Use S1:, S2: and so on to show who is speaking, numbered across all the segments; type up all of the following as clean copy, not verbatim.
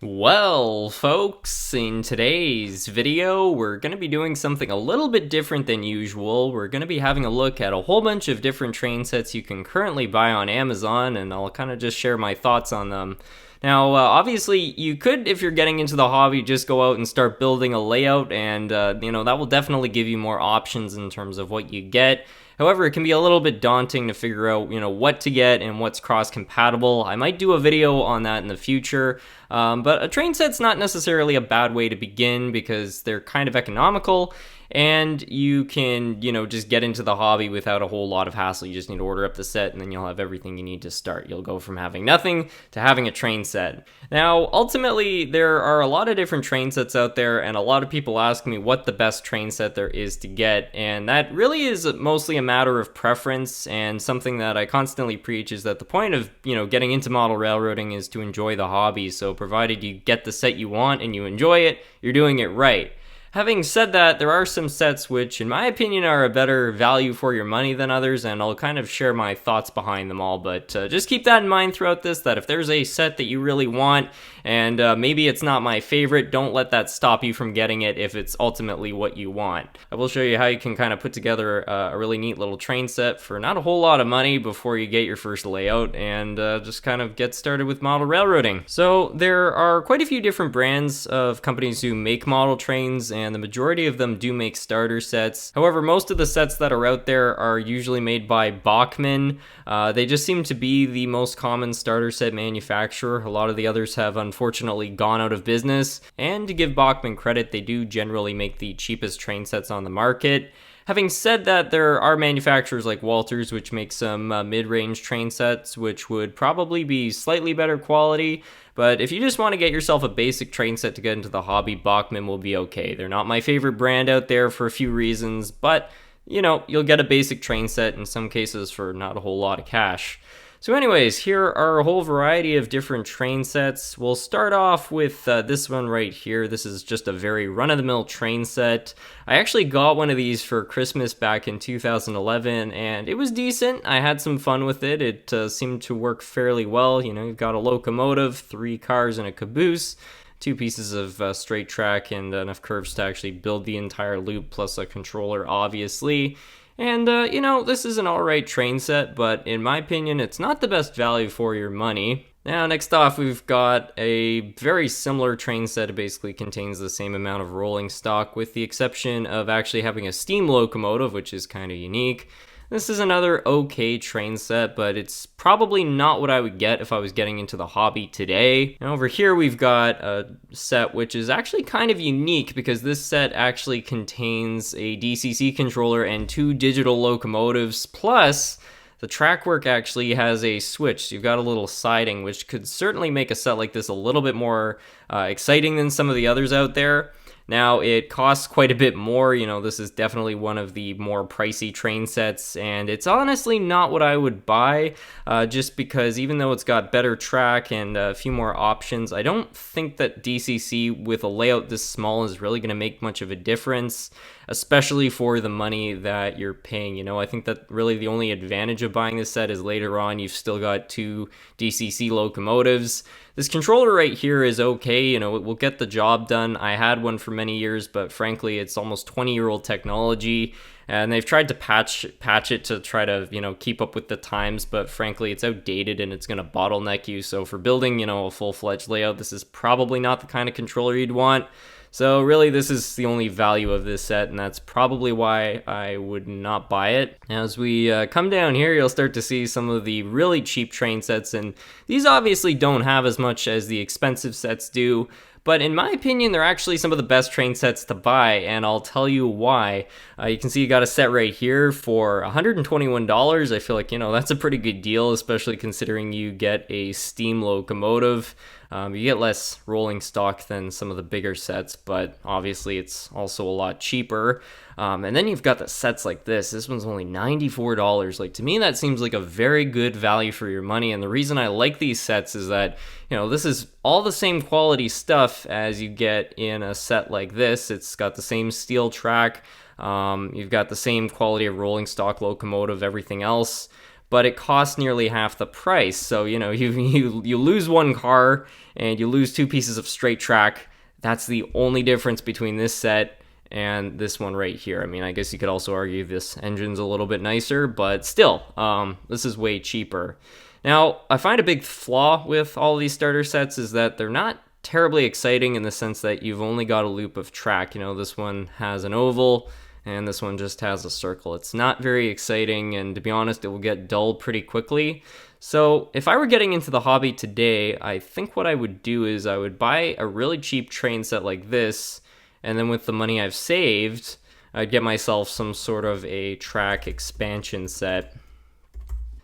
S1: Well, folks, in today's video, we're going to be doing something a little bit different than usual. We're going to be having a look at a whole bunch of different train sets you can currently buy on Amazon, and I'll kind of just share my thoughts on them. Now, obviously, you could, if you're getting into the hobby, just go out and start building a layout, and, that will definitely give you more options in terms of what you get. However, it can be a little bit daunting to figure out, what to get and what's cross-compatible. I might do a video on that in the future, but a train set's not necessarily a bad way to begin because they're kind of economical, and you can, just get into the hobby without a whole lot of hassle. You just need to order up the set, and then you'll have everything you need to start. You'll go from having nothing to having a train set. Now, ultimately, there are a lot of different train sets out there, and a lot of people ask me what the best train set there is to get, and that really is mostly a matter of preference, and something that I constantly preach is that the point of, getting into model railroading is to enjoy the hobby. So provided you get the set you want and you enjoy it, you're doing it right. Having said that, there are some sets which, in my opinion, are a better value for your money than others, and I'll kind of share my thoughts behind them all, but just keep that in mind throughout this, that if there's a set that you really want, and maybe it's not my favorite, don't let that stop you from getting it if it's ultimately what you want. I will show you how you can kind of put together a really neat little train set for not a whole lot of money before you get your first layout, and just kind of get started with model railroading. So there are quite a few different brands of companies who make model trains, and the majority of them do make starter sets. However, most of the sets that are out there are usually made by Bachmann. They just seem to be the most common starter set manufacturer. A lot of the others have unfortunately gone out of business, and to give Bachmann credit, they do generally make the cheapest train sets on the market. Having said that, there are manufacturers like Walters which make some mid-range train sets which would probably be slightly better quality, but if you just want to get yourself a basic train set to get into the hobby, Bachmann will be okay. They're not my favorite brand out there for a few reasons, but you'll get a basic train set in some cases for not a whole lot of cash. So anyways, here are a whole variety of different train sets. We'll start off with this one right here. This is just a very run-of-the-mill train set. I actually got one of these for Christmas back in 2011, and it was decent. I had some fun with it. It seemed to work fairly well. You've got a locomotive, 3 cars, and a caboose. 2 pieces of straight track and enough curves to actually build the entire loop, plus a controller, obviously. And, this is an alright train set, but in my opinion, it's not the best value for your money. Now, next off, we've got a very similar train set. It basically contains the same amount of rolling stock, with the exception of actually having a steam locomotive, which is kind of unique. This is another okay train set, but it's probably not what I would get if I was getting into the hobby today. And over here we've got a set which is actually kind of unique, because this set actually contains a DCC controller and 2 digital locomotives, plus the track work actually has a switch. So you've got a little siding, which could certainly make a set like this a little bit more exciting than some of the others out there. Now, it costs quite a bit more. This is definitely one of the more pricey train sets, and it's honestly not what I would buy, just because even though it's got better track and a few more options, I don't think that DCC with a layout this small is really going to make much of a difference, especially for the money that you're paying. I think that really the only advantage of buying this set is later on you've still got 2 DCC locomotives. This controller right here is okay, it will get the job done. I had one for many years, but frankly, it's almost 20-year-old technology, and they've tried to patch it to try to, keep up with the times, but frankly, it's outdated and it's going to bottleneck you. So for building, a full-fledged layout, this is probably not the kind of controller you'd want. So really, this is the only value of this set, and that's probably why I would not buy it. As we come down here, you'll start to see some of the really cheap train sets, and these obviously don't have as much as the expensive sets do, but in my opinion, they're actually some of the best train sets to buy, and I'll tell you why. You can see you got a set right here for $121. I feel like, that's a pretty good deal, especially considering you get a steam locomotive. You get less rolling stock than some of the bigger sets, but obviously it's also a lot cheaper. And then you've got the sets like this. This one's only $94. Like, to me, that seems like a very good value for your money. And the reason I like these sets is that, this is all the same quality stuff as you get in a set like this. It's got the same steel track. You've got the same quality of rolling stock locomotive, everything else. but it costs nearly half the price. So, you know, you lose one car and you lose 2 pieces of straight track. That's the only difference between this set and this one right here. I mean, I guess you could also argue this engine's a little bit nicer, but still, this is way cheaper. Now, I find a big flaw with all these starter sets is that they're not terribly exciting in the sense that you've only got a loop of track. You know, this one has an oval and this one just has a circle. It's not very exciting, and to be honest, it will get dull pretty quickly. So if I were getting into the hobby today, I think what I would do is I would buy a really cheap train set like this, and then with the money I've saved, I'd get myself some sort of a track expansion set.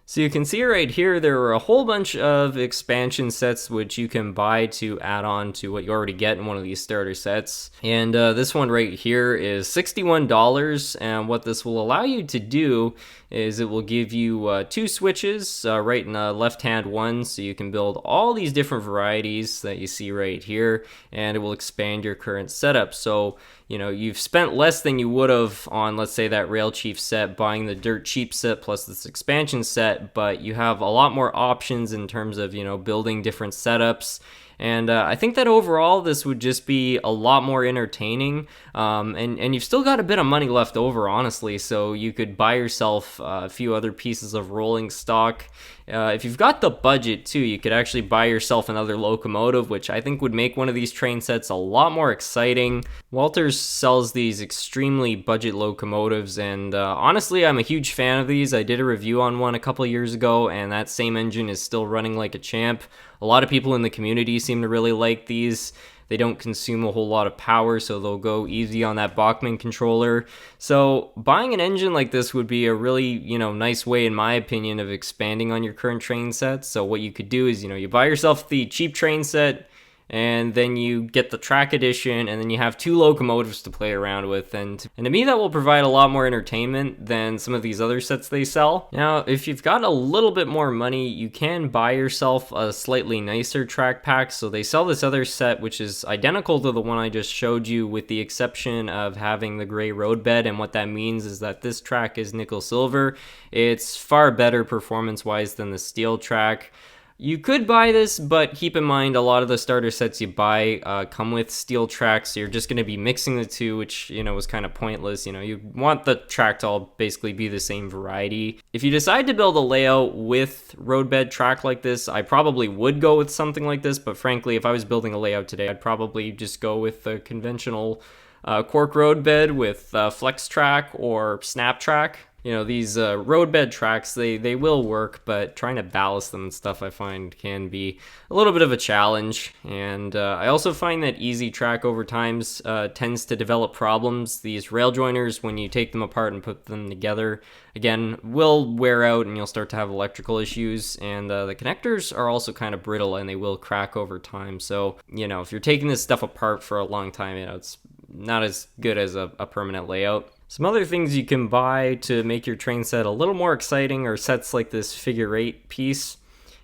S1: So you can see right here, there are a whole bunch of expansion sets which you can buy to add on to what you already get in one of these starter sets. And this one right here is $61, and what this will allow you to do is it will give you 2 switches right in the left-hand one, so you can build all these different varieties that you see right here, and it will expand your current setup. So, you know, you've spent less than you would have on, let's say, that Rail Chief set, buying the dirt cheap set plus this expansion set, but you have a lot more options in terms of, you know, building different setups. And I think that overall this would just be a lot more entertaining, and you've still got a bit of money left over, honestly, so you could buy yourself a few other pieces of rolling stock. If you've got the budget too, you could actually buy yourself another locomotive, which I think would make one of these train sets a lot more exciting. Walters sells these extremely budget locomotives, and honestly, I'm a huge fan of these. I did a review on one a couple years ago, and that same engine is still running like a champ. A lot of people in the community seem to really like these. They don't consume a whole lot of power, so they'll go easy on that Bachmann controller. So buying an engine like this would be a really, you know, nice way, in my opinion, of expanding on your current train set. So what you could do is, you know, you buy yourself the cheap train set, and then you get the track edition, and then you have 2 locomotives to play around with, and to me that will provide a lot more entertainment than some of these other sets they sell. Now, if you've got a little bit more money, you can buy yourself a slightly nicer track pack. So they sell this other set which is identical to the one I just showed you, with the exception of having the gray roadbed, and what that means is that this track is nickel silver. It's far better performance wise than the steel track. You could buy this, but keep in mind a lot of the starter sets you buy come with steel tracks, so you're just going to be mixing the two, which, you know, is kind of pointless. You know, you want the track to all basically be the same variety. If you decide to build a layout with roadbed track like this, I probably would go with something like this, but frankly, if I was building a layout today, I'd probably just go with the conventional cork roadbed with flex track or snap track. You know, these roadbed tracks, they will work, but trying to ballast them and stuff I find can be a little bit of a challenge. And I also find that easy track over times tends to develop problems. These rail joiners, when you take them apart and put them together, again, will wear out and you'll start to have electrical issues. And the connectors are also kind of brittle and they will crack over time. So, you know, if you're taking this stuff apart for a long time, you know, it's not as good as a permanent layout. Some other things you can buy to make your train set a little more exciting are sets like this figure 8 piece.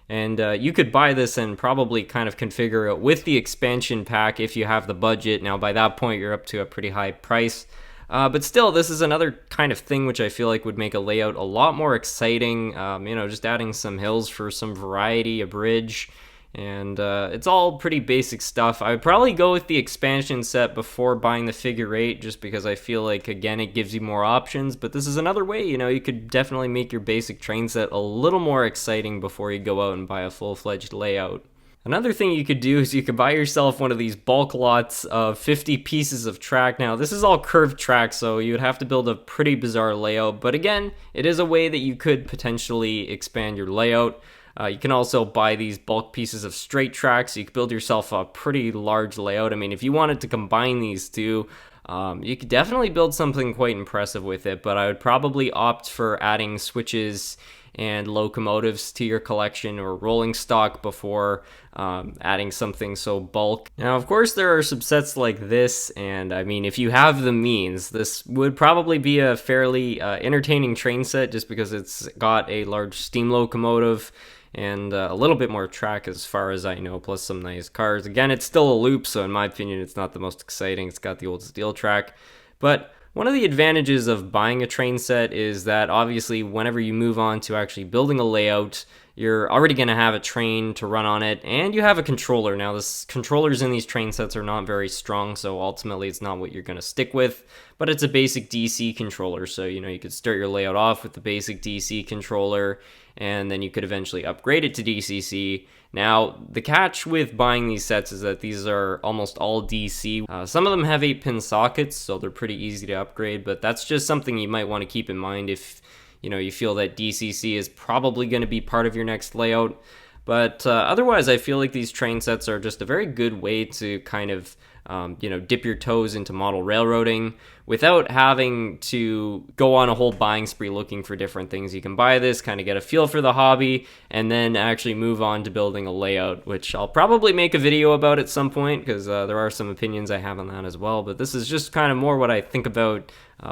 S1: And you could buy this and probably kind of configure it with the expansion pack if you have the budget. Now, by that point, you're up to a pretty high price. But still, this is another kind of thing which I feel like would make a layout a lot more exciting. You know, just adding some hills for some variety, a bridge. And it's all pretty basic stuff. I would probably go with the expansion set before buying the figure 8, just because I feel like, again, it gives you more options. But this is another way, you know, you could definitely make your basic train set a little more exciting before you go out and buy a full-fledged layout. Another thing you could do is you could buy yourself one of these bulk lots of 50 pieces of track. Now, this is all curved track, so you would have to build a pretty bizarre layout. But again, it is a way that you could potentially expand your layout. You can also buy these bulk pieces of straight tracks, so you can build yourself a pretty large layout. I mean, if you wanted to combine these two, you could definitely build something quite impressive with it, but I would probably opt for adding switches and locomotives to your collection or rolling stock before adding something so bulk. Now, of course, there are some sets like this, and I mean, if you have the means, this would probably be a fairly entertaining train set just because it's got a large steam locomotive and a little bit more track as far as I know, plus some nice cars. Again, it's still a loop, so in my opinion, it's not the most exciting. It's got the old steel track. But One of the advantages of buying a train set is that obviously whenever you move on to actually building a layout, you're already going to have a train to run on it, and you have a controller. Now, the controllers in these train sets are not very strong, so ultimately it's not what you're going to stick with, but it's a basic DC controller, so you could start your layout off with the basic DC controller, and then you could eventually upgrade it to DCC. Now, the catch with buying these sets is that these are almost all DC. Some of them have 8-pin sockets, so they're pretty easy to upgrade, but that's just something you might want to keep in mind if you feel that DCC is probably going to be part of your next layout. But otherwise, I feel like these train sets are just a very good way to kind of dip your toes into model railroading without having to go on a whole buying spree looking for different things. You can buy this, kind of get a feel for the hobby, and then actually move on to building a layout, which I'll probably make a video about at some point, because there are some opinions I have on that as well. But this is just kind of more what I think about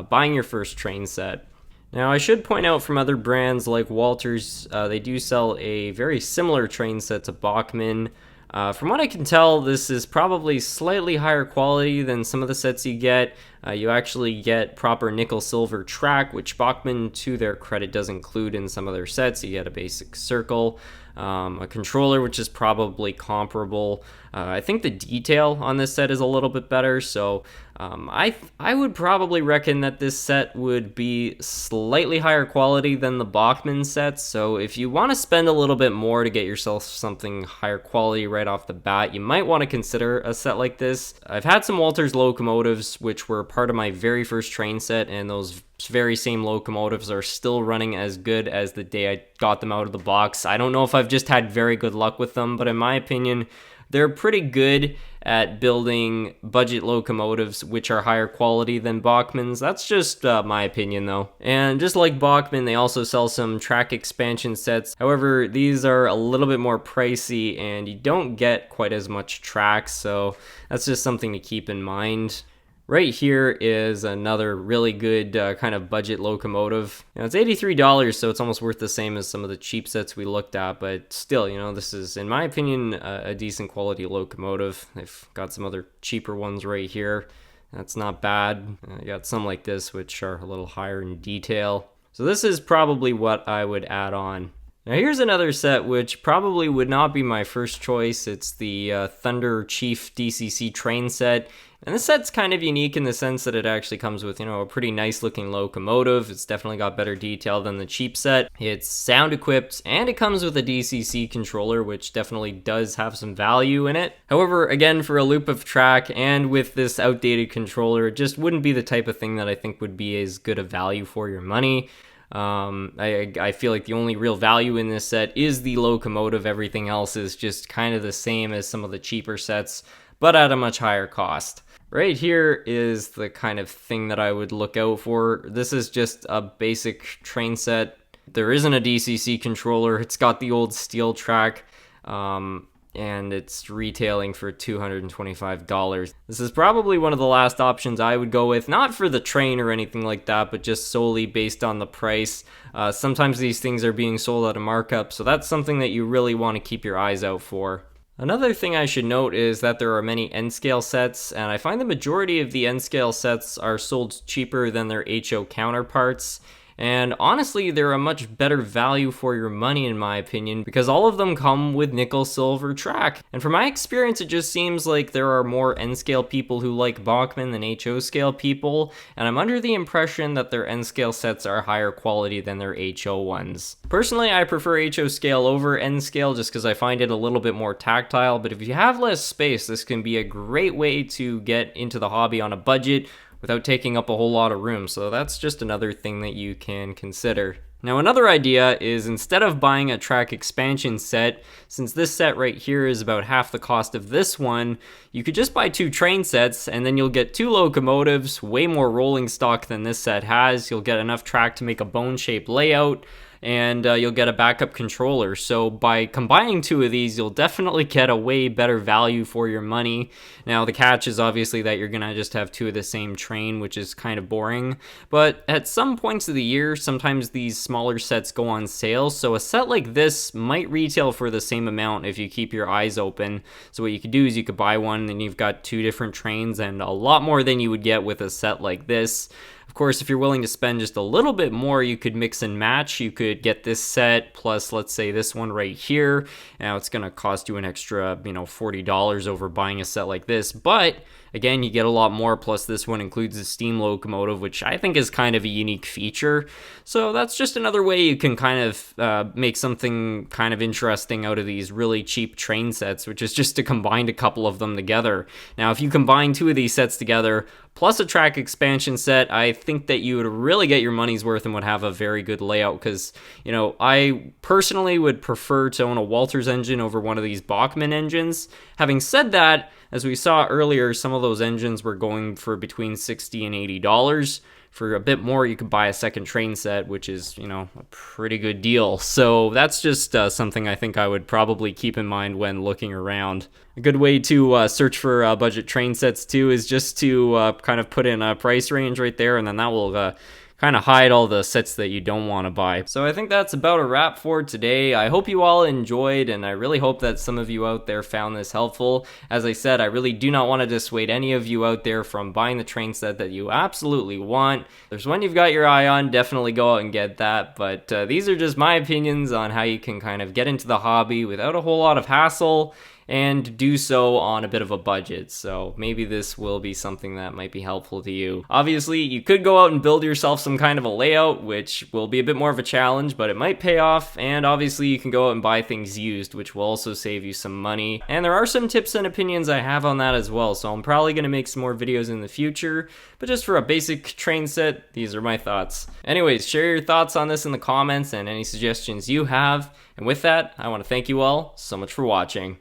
S1: buying your first train set. Now, I should point out from other brands like Walters, they do sell a very similar train set to Bachmann. From what I can tell, this is probably slightly higher quality than some of the sets you get. You actually get proper nickel-silver track, which Bachmann, to their credit, does include in some of their sets. You get a basic circle, a controller, which is probably comparable. I think the detail on this set is a little bit better, so I would probably reckon that this set would be slightly higher quality than the Bachmann sets. So if you want to spend a little bit more to get yourself something higher quality right off the bat, you might want to consider a set like this. I've had some Walters locomotives, which were part of my very first train set, and those very same locomotives are still running as good as the day I got them out of the box. I don't know if I've just had very good luck with them, but in my opinion, they're pretty good at building budget locomotives which are higher quality than Bachmann's. That's just my opinion though. And just like Bachmann, they also sell some track expansion sets. However, these are a little bit more pricey and you don't get quite as much track, so that's just something to keep in mind. Right here is another really good kind of budget locomotive. Now, it's $83, so it's almost worth the same as some of the cheap sets we looked at, but still, this is, in my opinion, a decent quality locomotive. They've got some other cheaper ones right here. That's not bad. You got some like this, which are a little higher in detail. So this is probably what I would add on. Now here's another set which probably would not be my first choice. It's the Thunder Chief DCC train set. And this set's kind of unique in the sense that it actually comes with, a pretty nice looking locomotive. It's definitely got better detail than the cheap set. It's sound equipped, and it comes with a DCC controller, which definitely does have some value in it. However, again, for a loop of track and with this outdated controller, it just wouldn't be the type of thing that I think would be as good a value for your money. I feel like the only real value in this set is the locomotive. Everything else is just kind of the same as some of the cheaper sets, but at a much higher cost. Right here is the kind of thing that I would look out for. This is just a basic train set. There isn't a DCC controller. It's got the old steel track, and it's retailing for $225. This is probably one of the last options I would go with, not for the train or anything like that, but just solely based on the price. Sometimes these things are being sold at a markup, so that's something that you really want to keep your eyes out for. Another thing I should note is that there are many N-scale sets, and I find the majority of the N-scale sets are sold cheaper than their HO counterparts. And honestly, they're a much better value for your money in my opinion, because all of them come with nickel silver track. And from my experience, it just seems like there are more N-scale people who like Bachmann than HO scale people, and I'm under the impression that their N-scale sets are higher quality than their HO ones. Personally, I prefer HO scale over N-scale just because I find it a little bit more tactile, but if you have less space, this can be a great way to get into the hobby on a budget without taking up a whole lot of room, so that's just another thing that you can consider. Now another idea is, instead of buying a track expansion set, since this set right here is about half the cost of this one, you could just buy 2 train sets and then you'll get 2 locomotives, way more rolling stock than this set has. You'll get enough track to make a bone-shaped layout. and you'll get a backup controller. So by combining two of these, you'll definitely get a way better value for your money. Now the catch is obviously that you're gonna just have two of the same train, which is kind of boring, but at some points of the year, sometimes these smaller sets go on sale, so a set like this might retail for the same amount if you keep your eyes open. So what you could do is you could buy one and you've got two different trains, and a lot more than you would get with a set like this. Of course, if you're willing to spend just a little bit more, you could mix and match. You could get this set plus, let's say, this one right here. Now it's going to cost you an extra, $40 over buying a set like this, but again, you get a lot more, plus this one includes a steam locomotive, which I think is kind of a unique feature. So that's just another way you can kind of make something kind of interesting out of these really cheap train sets, which is just to combine a couple of them together. Now, if you combine two of these sets together, plus a track expansion set, I think that you would really get your money's worth and would have a very good layout, because, I personally would prefer to own a Walters engine over one of these Bachmann engines. Having said that, as we saw earlier, some of those engines were going for between $60 and $80. For a bit more, you could buy a second train set, which is, a pretty good deal. So that's just something I think I would probably keep in mind when looking around. A good way to search for budget train sets, too, is just to kind of put in a price range right there, and then that will kind of hide all the sets that you don't want to buy. So I think that's about a wrap for today. I hope you all enjoyed, and I really hope that some of you out there found this helpful. As I said, I really do not want to dissuade any of you out there from buying the train set that you absolutely want. There's one you've got your eye on, definitely go out and get that, but these are just my opinions on how you can kind of get into the hobby without a whole lot of hassle, and do so on a bit of a budget. So maybe this will be something that might be helpful to you. Obviously, you could go out and build yourself some kind of a layout, which will be a bit more of a challenge, but it might pay off. And obviously, you can go out and buy things used, which will also save you some money. And there are some tips and opinions I have on that as well, so I'm probably going to make some more videos in the future. But just for a basic train set, these are my thoughts. Anyways, share your thoughts on this in the comments and any suggestions you have. And with that, I want to thank you all so much for watching.